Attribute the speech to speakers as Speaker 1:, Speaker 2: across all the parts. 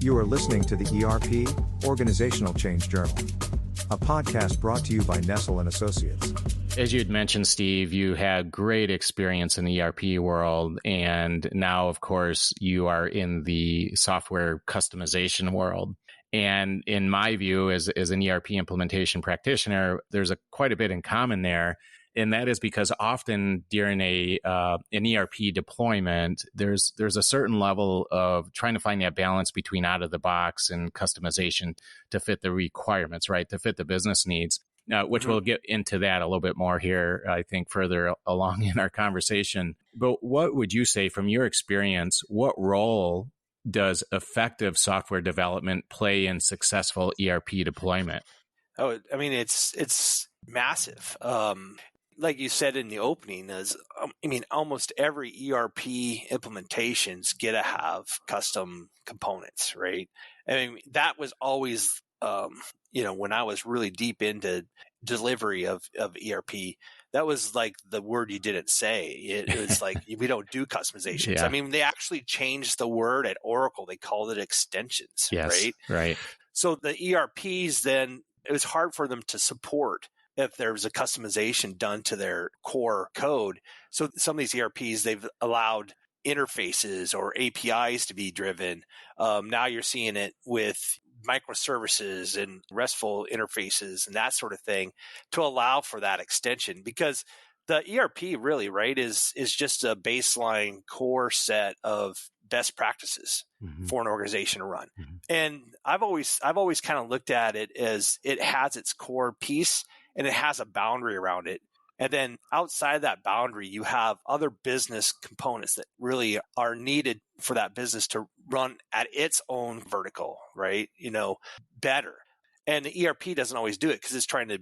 Speaker 1: You are listening to the ERP, Organizational Change Journal, a podcast brought to you by Nestell and Associates.
Speaker 2: As you had mentioned, Steve, you had great experience in the ERP world, and now, of course, you are in the software customization world. And in my view, as an ERP implementation practitioner, there's quite a bit in common there. And that is because often during an ERP deployment, there's a certain level of trying to find that balance between out of the box and customization to fit the requirements, right? To fit the business needs, which we'll get into that a little bit more here, I think, further along in our conversation. But what would you say from your experience, what role does effective software development play in successful ERP deployment?
Speaker 3: Oh, I mean, it's massive. Like you said in the opening, almost every ERP implementation's gonna have custom components, right? I mean, that was always, when I was really deep into delivery of ERP, that was like the word you didn't say. It was like, we don't do customizations. Yeah. I mean, they actually changed the word at Oracle. They called it extensions,
Speaker 2: yes, right?
Speaker 3: So the ERPs then, it was hard for them to support if there was a customization done to their core code. So some of these ERPs, they've allowed interfaces or APIs to be driven. Now you're seeing it with microservices and RESTful interfaces and that sort of thing to allow for that extension, because the ERP really, right, is just a baseline core set of best practices for an organization to run. And I've always kind of looked at it as it has its core piece and it has a boundary around it. And then outside that boundary, you have other business components that really are needed for that business to run at its own vertical, right? Better. And the ERP doesn't always do it because it's trying to,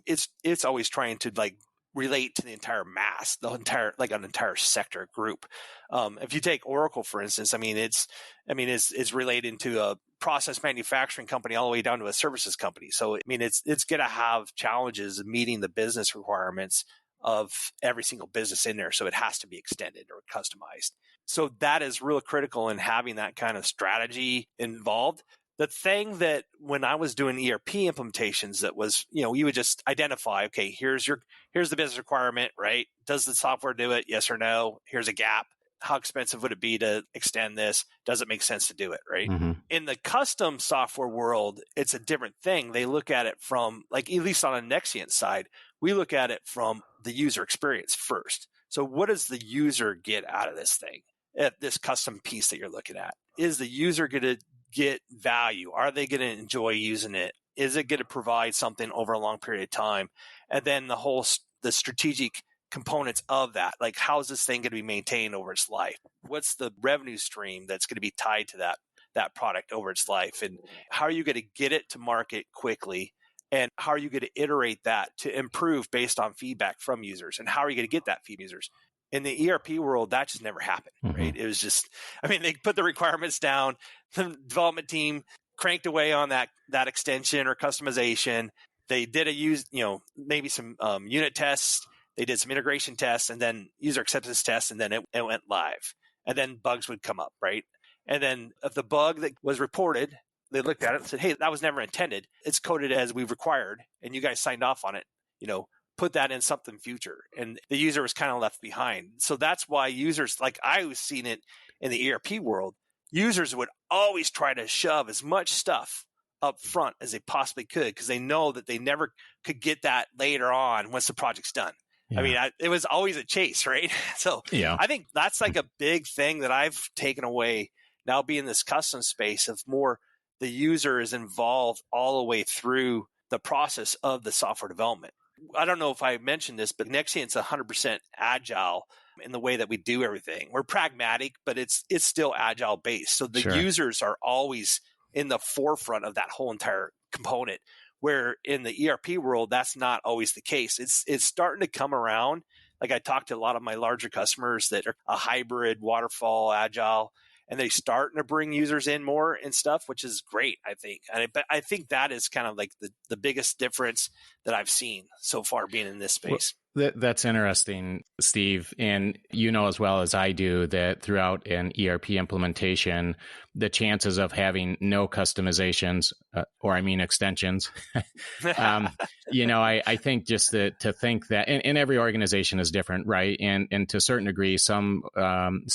Speaker 3: it's always trying to like relate to the entire mass, an entire sector group. If you take Oracle, for instance, it's related to a process manufacturing company all the way down to a services company. So, it's going to have challenges of meeting the business requirements of every single business in there. So it has to be extended or customized. So that is real critical in having that kind of strategy involved. The thing that when I was doing ERP implementations, that was, you would just identify, okay, here's the business requirement, right? Does the software do it? Yes or no? Here's a gap. How expensive would it be to extend this? Does it make sense to do it, right? In the custom software world, it's a different thing. They look at it from, like, at least on a Nexient side, we look at it from the user experience first. So what does the user get out of this thing, at this custom piece that you're looking at? Is the user going to get value? Are they going to enjoy using it? Is it going to provide something over a long period of time? And then the strategic components of that, like, how is this thing going to be maintained over its life? What's the revenue stream that's going to be tied to that product over its life? And how are you going to get it to market quickly? And how are you going to iterate that to improve based on feedback from users? And how are you going to get that feedback from users? In the ERP world, that just never happened, right? It was just, they put the requirements down, the development team cranked away on that extension or customization. They did maybe some unit tests. They did some integration tests and then user acceptance tests, and then it went live. And then bugs would come up, right? And then if the bug that was reported, they looked at it and said, hey, that was never intended. It's coded as we've required, and you guys signed off on it. Put that in something future. And the user was kind of left behind. So that's why users, like I was seeing it in the ERP world, users would always try to shove as much stuff up front as they possibly could, because they know that they never could get that later on once the project's done. Yeah. It was always a chase, right? So yeah. I think that's like a big thing that I've taken away now, being in this custom space of more the user is involved all the way through the process of the software development. I don't know if I mentioned this, but Nexient's 100% agile in the way that we do everything. We're pragmatic, but it's still agile based. So the users are always in the forefront of that whole entire component, where in the ERP world, that's not always the case. It's starting to come around. Like, I talked to a lot of my larger customers that are a hybrid, waterfall, agile, and they're starting to bring users in more and stuff, which is great, I think. But I think that is kind of like the biggest difference that I've seen so far being in this space.
Speaker 2: That's interesting, Steve. And you know as well as I do that throughout an ERP implementation, the chances of having no customizations, extensions, I think just to think that, and every organization is different, right? And to a certain degree, some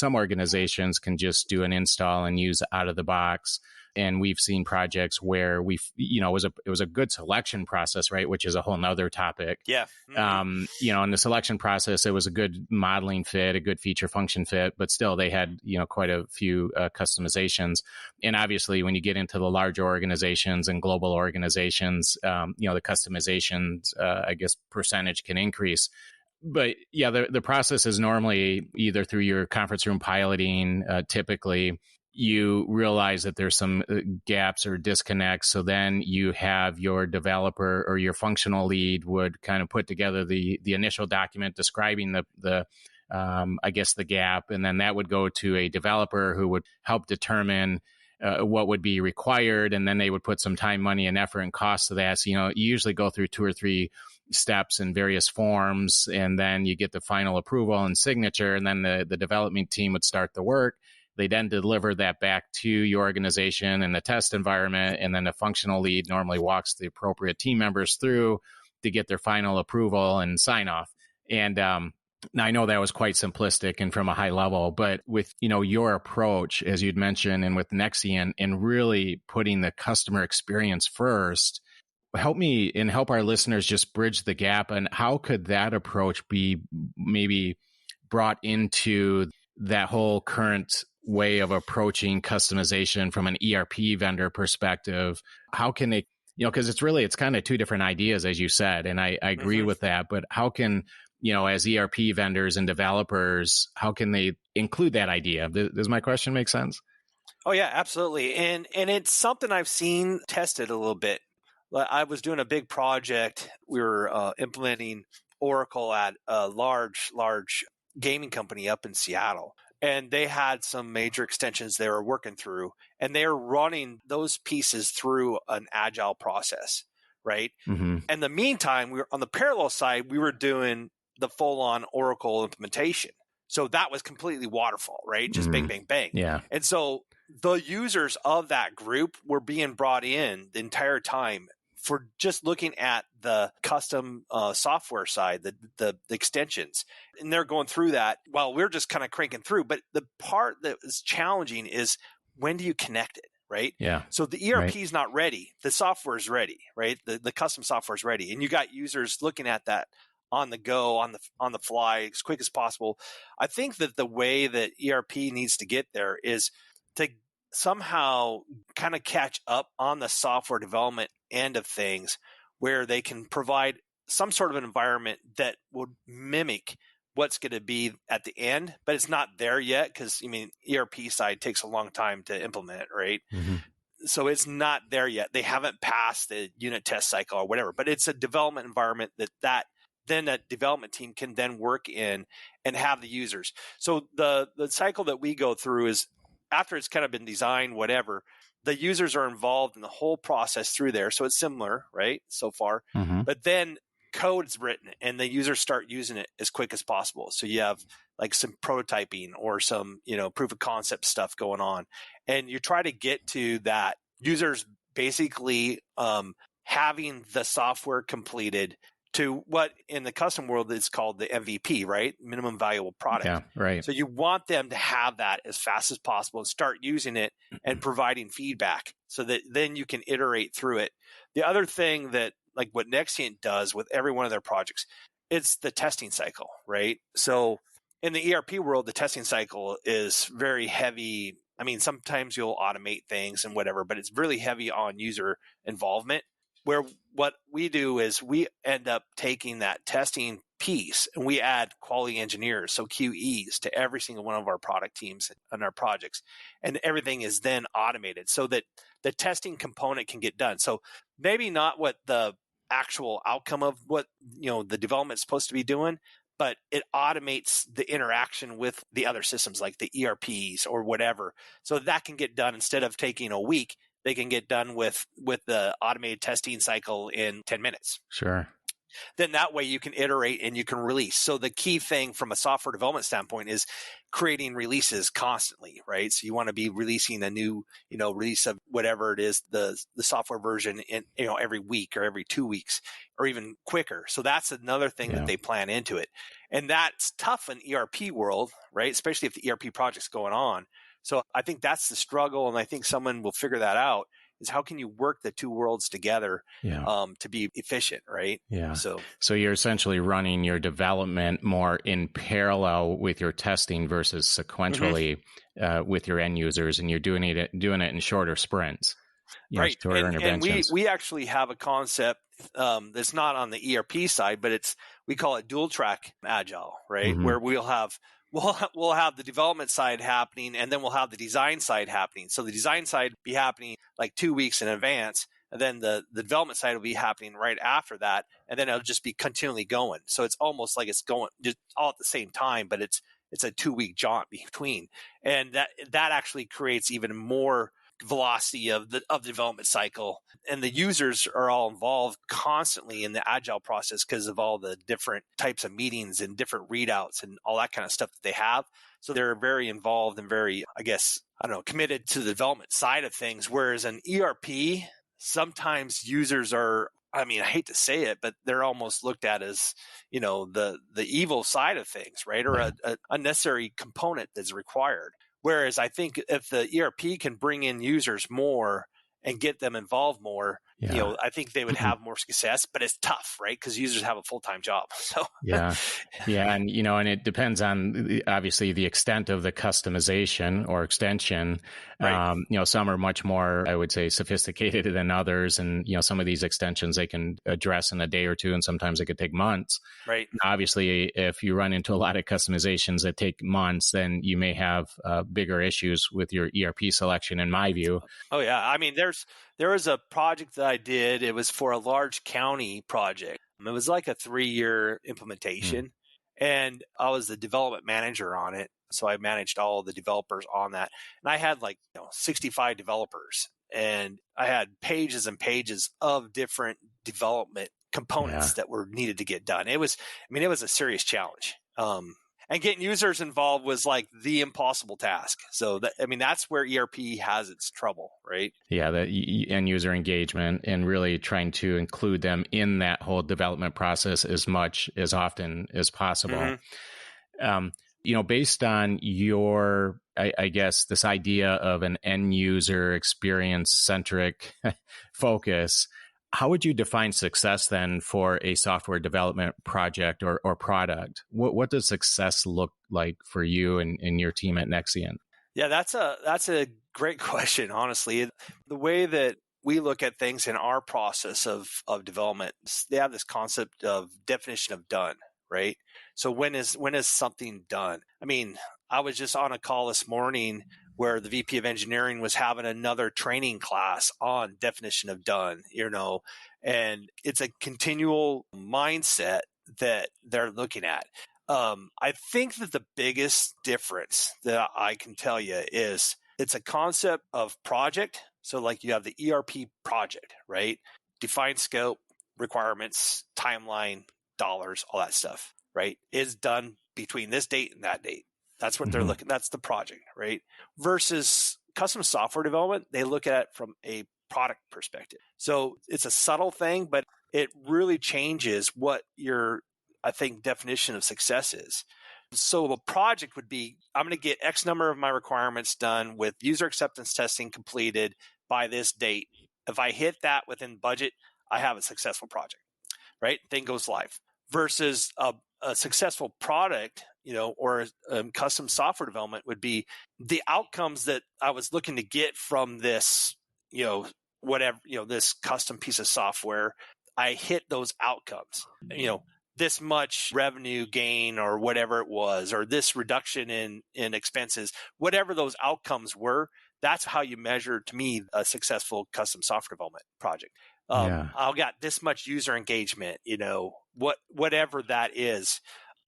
Speaker 2: organizations can just do an install and use out of the box. And we've seen projects where it was a good selection process, right? Which is a whole nother topic.
Speaker 3: Yeah. Mm-hmm.
Speaker 2: In the selection process, it was a good modeling fit, a good feature function fit, but still they had, quite a few customizations. And obviously when you get into the larger organizations and global organizations, the customizations, percentage can increase. But yeah, the process is normally either through your conference room piloting, typically, you realize that there's some gaps or disconnects. So then you have your developer or your functional lead would kind of put together the initial document describing the gap. And then that would go to a developer who would help determine what would be required. And then they would put some time, money, and effort and cost to that. So, you usually go through 2 or 3 steps in various forms, and then you get the final approval and signature. And then the development team would start the work. They then deliver that back to your organization in the test environment, and then the functional lead normally walks the appropriate team members through to get their final approval and sign off. And now I know that was quite simplistic and from a high level, but with your approach, as you'd mentioned, and with Nexient, and really putting the customer experience first, help me and help our listeners just bridge the gap. And how could that approach be maybe brought into that whole current way of approaching customization from an ERP vendor perspective? How can they, because it's kind of 2 different ideas, as you said, and I agree with that, but how can, as ERP vendors and developers, how can they include that idea? Does my question make sense?
Speaker 3: Oh yeah, absolutely. And it's something I've seen tested a little bit. I was doing a big project. We were implementing Oracle at a large gaming company up in Seattle. And they had some major extensions they were working through, and they were running those pieces through an Agile process, right?
Speaker 2: Mm-hmm.
Speaker 3: In the meantime, we were on the parallel side, we were doing the full-on Oracle implementation. So that was completely waterfall, right? Just bang, bang, bang.
Speaker 2: Yeah.
Speaker 3: And so the users of that group were being brought in the entire time for just looking at the custom software side, the extensions. And they're going through that while we're just kind of cranking through. But the part that is challenging is, when do you connect it, right?
Speaker 2: Yeah.
Speaker 3: So the ERP is not ready. The software is ready, right? The custom software is ready. And you got users looking at that on the go, on the fly, as quick as possible. I think that the way that ERP needs to get there is to somehow kind of catch up on the software development end of things, where they can provide some sort of an environment that would mimic what's going to be at the end, but it's not there yet, because ERP side takes a long time to implement, right?
Speaker 2: Mm-hmm.
Speaker 3: So it's not there yet. They haven't passed the unit test cycle or whatever, but it's a development environment that then that development team can then work in and have the users. So the cycle that we go through is, after it's kind of been designed, whatever, the users are involved in the whole process through there. So it's similar, right, so far.
Speaker 2: Mm-hmm.
Speaker 3: But then code's written and the users start using it as quick as possible. So you have like some prototyping or some, proof of concept stuff going on. And you try to get to that users basically having the software completed to what in the custom world is called the MVP, right? Minimum valuable product.
Speaker 2: Yeah, right.
Speaker 3: So you want them to have that as fast as possible and start using it and providing feedback so that then you can iterate through it. The other thing that, like what Nexient does with every one of their projects, it's the testing cycle, right? So in the ERP world, the testing cycle is very heavy. Sometimes you'll automate things and whatever, but it's really heavy on user involvement. Where what we do is we end up taking that testing piece and we add quality engineers, so QEs, to every single one of our product teams and our projects. And everything is then automated so that the testing component can get done. So maybe not what the actual outcome of what the development is supposed to be doing, but it automates the interaction with the other systems like the ERPs or whatever. So that can get done instead of taking a week. They can get done with the automated testing cycle in 10 minutes.
Speaker 2: Sure.
Speaker 3: then that way you can iterate and you can release. So the key thing from a software development standpoint is creating releases constantly, right? So you want to be releasing a new, release of whatever it is, the software version in, every week or every 2 weeks or even quicker. So that's another thing that they plan into it. And that's tough in ERP world, right? Especially if the ERP project's going on. So I think that's the struggle. And I think someone will figure that out, is how can you work the two worlds together to be efficient, right?
Speaker 2: Yeah. So you're essentially running your development more in parallel with your testing versus sequentially with your end users, and you're doing it in shorter sprints,
Speaker 3: right?
Speaker 2: Shorter interventions.
Speaker 3: And we actually have a concept that's not on the ERP side, but we call it dual track Agile, right? Where we'll have the development side happening, and then we'll have the design side happening. So the design side will be happening like 2 weeks in advance, and then the development side will be happening right after that, and then it'll just be continually going. So it's almost like it's going just all at the same time, but it's a 2-week jaunt between, and that actually creates even more velocity of the development cycle. And the users are all involved constantly in the Agile process because of all the different types of meetings and different readouts and all that kind of stuff that they have. So they're very involved and very, committed to the development side of things. Whereas an ERP, sometimes users are, I hate to say it, but they're almost looked at as, the evil side of things, right? Or a unnecessary component that's required. Whereas I think if the ERP can bring in users more and get them involved more, I think they would have more success, but it's tough, right? Because users have a full-time job. So
Speaker 2: yeah. And, and it depends on obviously the extent of the customization or extension. Right. Some are much more, I would say, sophisticated than others. And, some of these extensions they can address in a day or two, and sometimes it could take months. Right. Obviously, if you run into a lot of customizations that take months, then you may have bigger issues with your ERP selection, in my view.
Speaker 3: Oh, yeah. There was a project that I did. It was for a large county project. It was like a 3-year implementation, and I was the development manager on it. So I managed all the developers on that. And I had 65 developers, and I had pages and pages of different development components that were needed to get done. It was a serious challenge. And getting users involved was like the impossible task. So that's where ERP has its trouble, right? Yeah,
Speaker 2: the end user engagement and really trying to include them in that whole development process as often as possible. Based on your, I guess, this idea of an end user experience centric focus, how would you define success then for a software development project or product? What does success look like for you and your team at Nexient?
Speaker 3: Yeah, that's a great question, honestly. The way that we look at things in our process of development, they have this concept of definition of done, right? So when is something done? I was just on a call this morning where the VP of engineering was having another training class on definition of done, and it's a continual mindset that they're looking at. I think that the biggest difference that I can tell you is it's a concept of project. So like you have the ERP project, right? Defined scope, requirements, timeline, dollars, all that stuff, right? Is done between this date and that date. That's what they're looking. That's the project, right? Versus custom software development, they look at it from a product perspective. So it's a subtle thing, but it really changes what your, I think, definition of success is. So a project would be, I'm going to get X number of my requirements done with user acceptance testing completed by this date. If I hit that within budget, I have a successful project, right? Thing goes live. Versus a successful product, or custom software development would be the outcomes that I was looking to get from this, this custom piece of software. I hit those outcomes, this much revenue gain or whatever it was, or this reduction in expenses, whatever those outcomes were. That's how you measure, to me, a successful custom software development project. I got this much user engagement, whatever that is.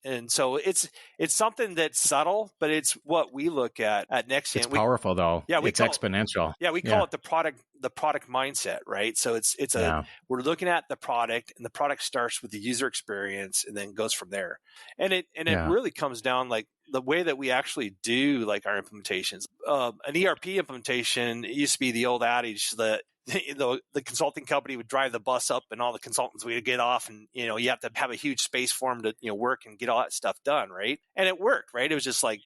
Speaker 3: And so it's something that's subtle, but it's what we look at Nexient.
Speaker 2: It's powerful though.
Speaker 3: Yeah,
Speaker 2: it's exponential.
Speaker 3: We call it the product the product mindset, right? So
Speaker 2: Yeah.
Speaker 3: we're looking at the product, and the product starts with the user experience and then goes from there. And it
Speaker 2: Yeah.
Speaker 3: really comes down like the way that we actually do like our implementations. An ERP implementation, it used to be the old adage that the consulting company would drive the bus up and all the consultants would get off, and you have to have a huge space for them to work and get all that stuff done, right? And it worked, right? It was just like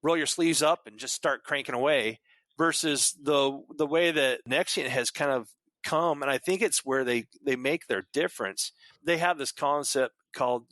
Speaker 3: roll your sleeves up and just start cranking away, versus the way that Nexient has kind of come, and I think it's where they make their difference. They have this concept called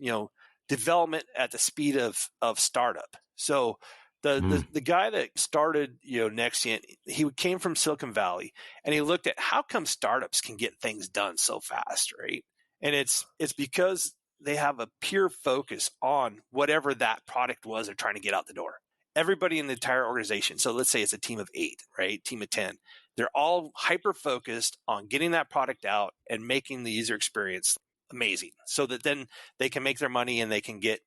Speaker 3: development at the speed of startup. So the guy that started Nexient, he came from Silicon Valley, and he looked at how come startups can get things done so fast, right? And it's because they have a pure focus on whatever that product was they're trying to get out the door. Everybody in the entire organization, so let's say it's a team of 8, right? Team of 10. They're all hyper-focused on getting that product out and making the user experience amazing, so that then they can make their money and they can get,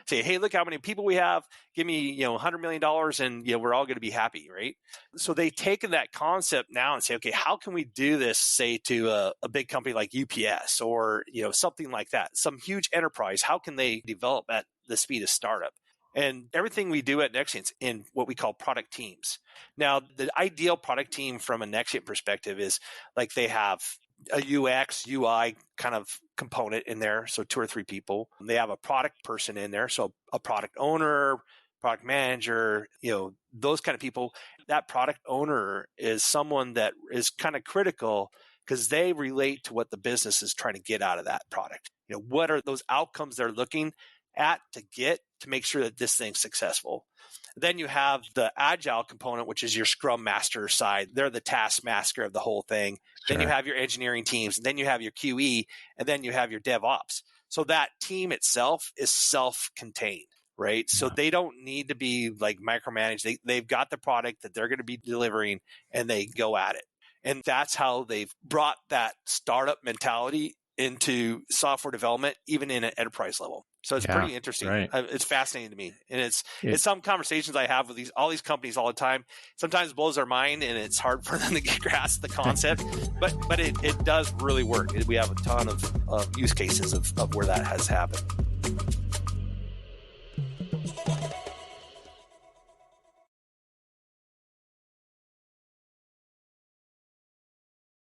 Speaker 3: say, hey, look how many people we have. Give me, $100 million and, we're all going to be happy, right? So they take that concept now and say, okay, how can we do this, say, to a big company like UPS or, something like that, some huge enterprise? How can they develop at the speed of startup? And everything we do at Nexient's in what we call product teams. Now, the ideal product team from a Nexient perspective is like they have a UX, UI kind of component in there, so 2 or 3 people. They have a product person in there, so a product owner, product manager, those kind of people. That product owner is someone that is kind of critical because they relate to what the business is trying to get out of that product. What are those outcomes they're looking at to make sure that this thing's successful. Then you have the Agile component, which is your Scrum Master side. They're the task master of the whole thing. Sure. Then you have your engineering teams, and then you have your QE, and then you have your DevOps. So that team itself is self-contained, right? Yeah. So they don't need to be like micromanaged. They've got the product that they're going to be delivering, and they go at it. And that's how they've brought that startup mentality into software development, even in an enterprise level. So it's pretty interesting. Right. It's fascinating to me. And it's some conversations I have with all these companies all the time. Sometimes it blows their mind and it's hard for them to grasp the concept, but it does really work. We have a ton of use cases of where that has happened.